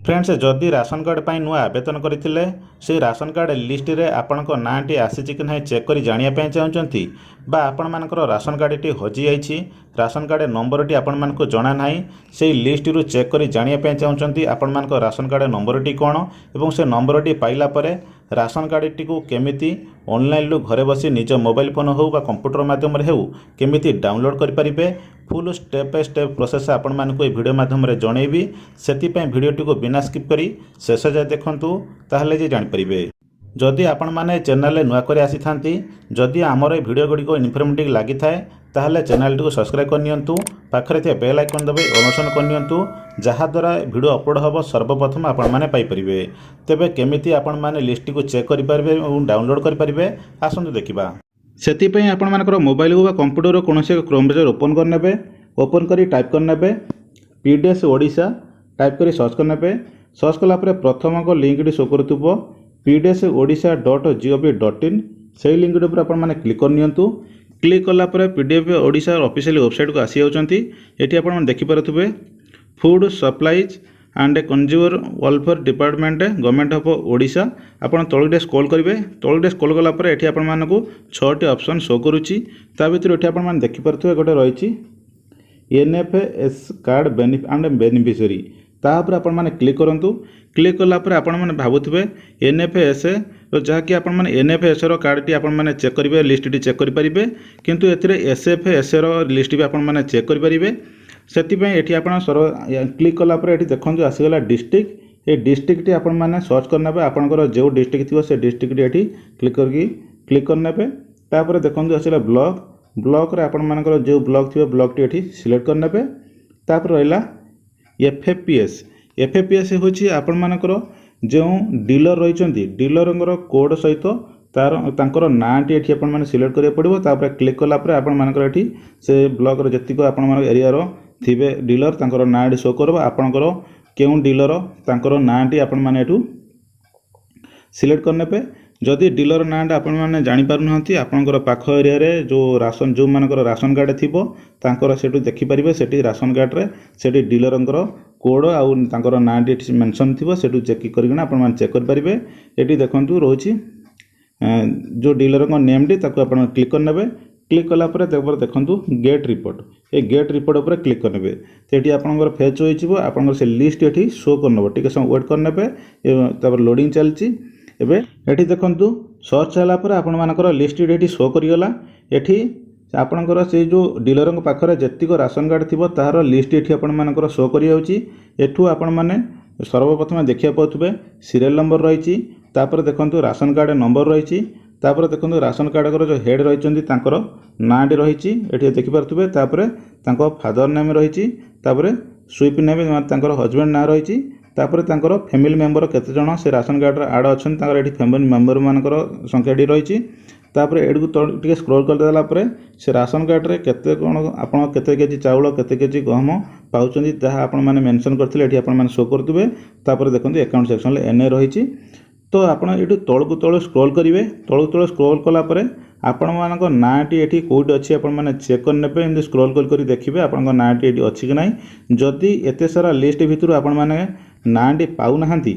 Friends जदि ration card पर नुआ आवेदन करते से राशन कार्ड लिस्ट रे आपणक नाँटी आसी कि ना चेक कर जानापी चाहते बा आपण मानकर राशन कार्ड हजि जाइए राशन कार्ड नंबर टी आपण मानक जना ना से लिस्ट रु चेक कर जानापी चाहते आपण मानक राशन कार्ड नंबर टी कौन और से नंबर टी पाइला परे राशन कार्ड टी को केमिति ऑनलाइन रु घरे बसी निज मोबाइल फोन हो बा कंप्यूटर माध्यम हो केमिति डाउनलोड करें full step by step process आपण मानक ये वीडियो माध्यम जनइबी से वीडियोटी को बिना स्किप करी शेष जाए देखूँ ताहले जे जानिपारे जदि आपण माने चैनल नुआ कर आसी थांती जदि आमर ए वीडियो गुड़ी को इनफर्मेटिव लगी थाए ताहले चैनल को सब्सक्राइब करनियंतु पाखरे थे बेल आइकन दबे अनुसरण करनियंतु जहाँ द्वारा वीडियो अपलोड हम सर्वप्रथम आपण माने पाई परिबे। तेबे केमिति आपण माने लिस्ट को चेक करि परिबे और डाउनलोड करि परिबे आसंतु देखिबा। सेतिपई आपण मानकर मोबाइल को कंप्यूटर कोनोसी क्रोम ब्राउजर ओपन करनेबे ओपन करी टाइप करनेबे पीडीएस ओडिशा टाइप करी सर्च करनेबे सर्च कला परे प्रथम को लिंक शो करथुबो pdsodsha.gov.in से लिंक ऊपर आपण माने क्लिक करनियंतु क्लिक कला परे पीडीएफ ओडिशा ऑफिशियल वेबसाइट को आसी जाउचंती एठी आपण माने देखि पारुथुबे food supplies and consumer welfare department government of Odisha आपण तळुडे स्क्रॉल कला परे एठी आपण मानकु 6टी ऑप्शन शो करूची ता भितर एठी आपण माने देखि पारुथुबे गोटे रहिची एनएफएस कार्ड बेनिफिशियरी तापर आपण माने क्लिक करंतु क्लिक कला पर आपण माने भाबुथबे एनएफएस जहाँकि आपण माने एनएफएस रो कार्ड टी आपण माने चेक करिवे लिस्ट टी चेक करि परिबे किंतु एथिरे एसएफएस रो लिस्ट भी आपण माने चेक करि परिबे सेति पय एठी आपण क्लिक कला पर एठी देखंतु आसीगला डिस्ट्रिक्ट ए डिस्ट्रिक्ट टी आपण माने सर्च करनबे आपनकर जो डिस्ट्रिक्ट थिबो से डिस्ट्रिक्ट एठी क्लिक करनबे तापर देखंतु आसीला ब्लॉक रे आपण मानकर जो ब्लॉक थिबो ब्लॉक टी एठी सिलेक्ट करनबे तापर रहला एफएपीएस होची आपण मानकर जो डीलर रही डीलर कोड सहित तार तांकर नाटी एठी आपण माने सिलेक्ट करिया पड़िबो तापर क्लिक कला पर आपण मानकर एठी से ब्लॉक रे जतिको आपण मानक एरिया रो थिबे डीलर तांकर नाटी शो करबो आपनकर केउ डीलर तांकर नाटी आपण माने एठू सिलेक्ट करने पे जदि डीलर नाटा आपण माने जानि पारु नहंती आपनकर पाख एरिया रे जो राशन जो मानकर राशन कार्ड थिबो तांकर सेटू देखि परिबे सेठी राशन कार्ड रे सेठी डीलरंकर कोड आउ तांकर नाटी एठी मेंशन थिबो सेटू चेक करिकना आपण माने चेक कर परिबे एठी देखंतु रोची जो डीलर को नेम टी ताको आपण क्लिक करनेबे क्लिक कला पर देखंतु गेट रिपोर्ट ए गेट रिपोर्ट ऊपर क्लिक करनेबे तेठी आपनकर फेच होइचिबो आपनकर से लिस्ट एठी शो करनबो टिके सम वेट करनेबे तापर लोडिंग चलची एबे एठी देखंतु सर्च होला पर आपण मानकर लिस्ट एठी शो करिगला एठी आपनकर से जो डीलर पाखरे जतिक राशन कार्ड थिबो तार लिस्ट एठी आपण मानकर शो करि जाउची एठू आपण माने सर्वप्रथम देखिया पाउथबे सीरियल नंबर रहिची तापर देखंतु राशन कार्ड नंबर रहिची तापर देखंतु राशन कार्ड कर जो हेड रहिचंदी तांकर नाटी रहिची एठी देखि पारथबे तापर तांको फादर नेम रहिची तापर स्वीप नेम तांकर हस्बैंड ना रहिची तापर तांकर फैमिली मेंबर केते जण से राशन कार्ड रे ऐड अछन तांकर एठी फैमिली मेंबर मानकर संख्याटी रहिची तापर एडकु टिके स्क्रॉल कर देला परे से राशन कार्ड रे केते कोन आपण केते केजी चाउल केते केजी गहम पाउचंदी ताहा आपण माने मेंशन करथिले एठी आपण माने शो करथबे तापर देखंतु अकाउंट सेक्शन ले एनए रहिची तो आपण एठी तळकु तळ स्क्रॉल करिवे तळकु तळ स्क्रॉल कला परे आपण मानक नाटी एठी कोड अछि आपण माने चेक करने पे एंड स्क्रॉल करी देखिबे आपण नाटी एठी अछि कि नै जदि एते सारा लिस्ट भितरु आपण माने नाटी पाउ नहांती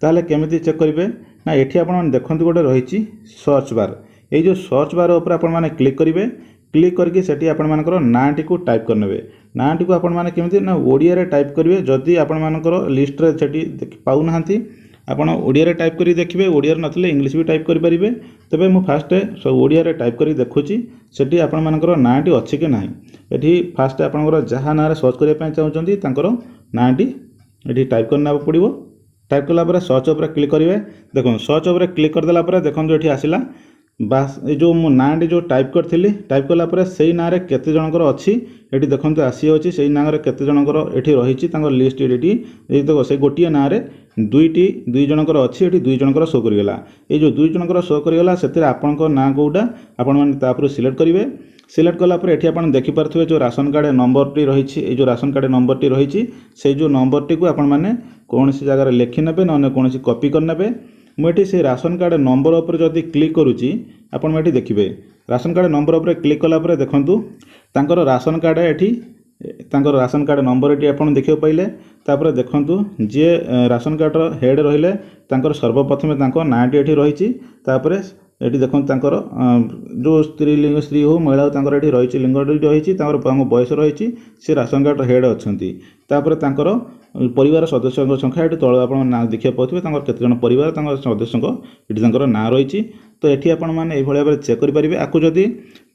ताले केमिति चेक करिवे ना एठी आपण माने देखंतु गोटे रहिछि सर्च बार ए जो सर्च बार ऊपर आपण माने क्लिक करिवे क्लिक करके सेठी आपण मानकर नाटी को टाइप करनेबे नाटी को आपण माने केमिति ना ओडिया रे टाइप करिवे जदि आपण मानकर लिस्ट रे सेठी पाउ नहांती आपण ओडिया रे टाइप करी देखिबे ओडिया रे नथले इंग्लिश भी टाइप करि परिबे तबे मु फास्ट ओडिया रे टाइप करी देखुची सेठी आपण मानकर नाटी अछि कि नाही एठी फास्ट आपनकर जहा ना रे सर्च करिया पय चाहउचंती तांकर नाटी एठी टाइप करना पड़िबो टाइप कला पर सर्च ऊपर क्लिक करिवे देखो सर्च ऊपर क्लिक कर देला पर देखो एठी आसिला बास ए जो मु नाटी जो टाइप करथिली टाइप कला पर सेही ना रे केते जनकर अछि एठी देखंतु आसी अछि सेही ना रे केते जनकर एठी रहिछि तांकर लिस्ट एठी ए देखो से गोटिया ना रे दुई जनकर अछि एठी दुई जनकर शो करिगला ए जो दुई जनकर शो करिगला सेतिर आपनकर ना कोउडा आपण माने तापर सिलेक्ट करिवे सिलेक्ट कला पर एठी आपण देखि पारथुबे जो राशन कार्ड नंबर टी रहिछि ए जो राशन कार्ड नंबर टी रहिछि से जो नंबर टी को आपण माने कोनसी जगह रे लेखि नेबे न कोनसी कॉपी कर नेबे मुठी से राशन कार्ड नंबर ऊपर जदि क्लिक करूची आपण मेठी देखिबे राशन कार्ड नंबर ऊपर क्लिक कला पर देखंतु तांकर राशन कार्ड एठी तांकर राशन कार्ड नंबर ये आप देखिए पाइले तापर देखंतु जे राशन कार्डर हेड रहिले तांकर सर्वप्रथमे तांको नाटी एठी रहिछि तापर एठी देखंतु तांकर जो स्त्रीलिंग स्त्री हो महिला तांकर एठी रहिछि लिंग रहिछि तांकर बयस रहिछि से राशन कार्डर हेड अछंती तापर तांकर परिवार सदस्यों संख्या ये तल आप देखिए पाते केते जन परिवार सदस्यों ये ना रही तो ये आपण मैंने ये भाव चेक करेंगे आपको जदि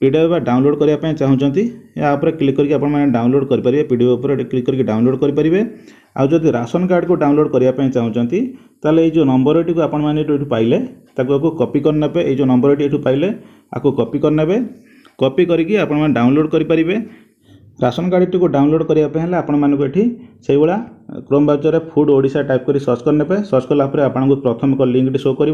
पीडीएफ डाउनलोड करने चाहते या क्लिक करके आप डाउनलोड करेंगे पीडीएफ पर क्लिक करके डाउनलोड करेंगे आउ जदि राशन कार्ड को डाउनलोड करने चाहते ताले ये जो नंबर टी आप पाइले ताको कॉपी करने ये जो नंबर टी पाइले आपको कॉपी करने कॉपी करके आप डाउनलोड करेंगे राशन कार्ड टी को डाउनलोड करने आपको से भाया क्रोम ब्राउजर रे फूड ओडिशा टाइप कर सर्च करने सर्च कलापर आपको प्रथम एक लिंक शो कर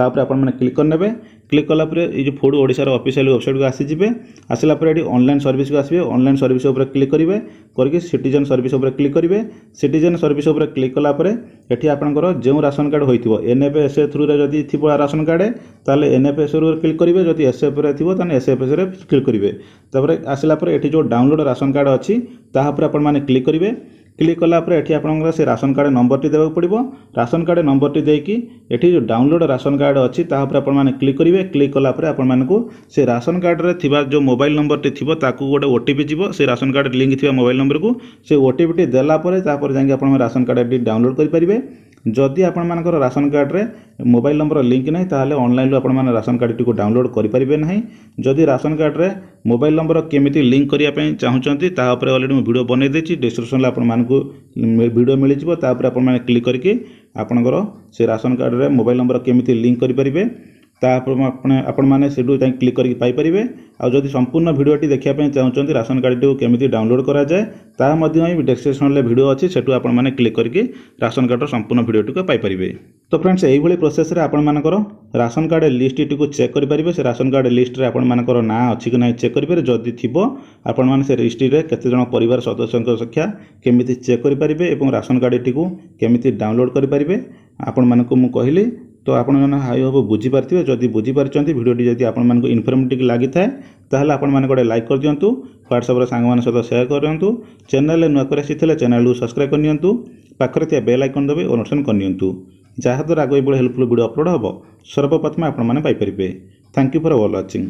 आपने क्लिक करने क्लिक कलापर ये जो फूड ओडिशा ऑफिशियल वेबसाइट को आसीजे आसला ये ऑनलाइन सर्विस को आसबे ऑनलाइन सर्विस उपर क्लिक करेंगे करके सिटीजन सर्विस उपर क्लिक करेंगे सिटीजन सर्विस उपर क्लिक कलापर ये आपंकर जो राशन कार्ड होइथिबो एनएफएसए थ्रू रे जदि थिबो राशन कार्ड ताले एनएफएसए रे क्लिक करेंगे जदि एसएफ रे थिबो ताने एसएफएस रे क्लिक करेंगे तापर आसला पर ये जो डाउनलोड राशन कार्ड अच्छी तापर आपण माने क्लिक करेंगे क्लिक कलापर ये आपंकर से राशन कार्ड नंबर टी देवाक पड़ो राशन कार्ड नंबर टी देकी ये जो डाउनलोड राशन कार्ड अच्छी तापर आपण माने क्लिक करेंगे क्लिक कलापर आपण मानकु से राशन कार्ड रे थिबा जो मोबाइल नंबर टी थिबो ताकू गोटे ओटीपी जीवो से राशन कार्ड लिंक थिबा मोबाइल नंबर को से ओटीपी टी देला परे तापर जांगे आपण राशन कार्ड टी डाउनलोड करि परिबे जदि आपण मानकर राशन कार्ड रे मोबाइल नंबर लिंक नहीं ताहले ऑनलाइन आपण माने राशन कार्ड टी को डाउनलोड करि परिबे नहीं जदि राशन कार्ड रे मोबाइल नंबर केमिति लिंक करिया पई चाहुचंती ता ऊपर ऑलरेडी मैं वीडियो बनै देछि डिस्क्रिप्शन ला आपण मानकु वीडियो मिल जिवो ता ऊपर आपण माने क्लिक करके आपनकर से राशन कार्ड रे मोबाइल नंबर केमिति लिंक करि परिबे आपण मैंने से क्लिक करके पाइपर आदि संपूर्ण भिडियोटी देखा चाहते राशन कार्ड टी केमी डाउनलोड करा जाए डिस्क्रिप्शन में भिडियो अच्छी से आपने क्लिक करके राशन कार्ड संपूर्ण भिडियोटी को पाइपर। तो फ्रेंड्स यही प्रोसेस रे आपण मानकर राशन कार्ड लिस्ट टी को चेक करेंगे से राशन कार्ड लिस्ट रे आपण मानकर ना अच्छी कि ना चेक करेंगे जदि थी आपण मैंने से लिस्ट रे केते जन परिवार सदस्यों संख्या केमी चेक करेंगे और राशन कार्ड टी को केमी डाउनलोड करेंगे आपण मानक मु कहली तो आपण मैंने हाई हम बुझीपारे जदि बुझीपारी भिडियोटी जदि आपको इनफर्मेटिव लगी थाए ताहले आपण मैंने गोटे लाइक कर दिंतु व्हाट्सएप सांग सहित सेयार करूँ चैनल नुआ कर चैनल को सब्सक्राइब करनी पाखरे थिया बेल आइकन दबे और नोटिफिकेशन करनी जहाँद्वारा आगे हेल्पफुल वीडियो अपलोड हम सर्वप्रथम आपण मैंने Piper. Thank you for watching.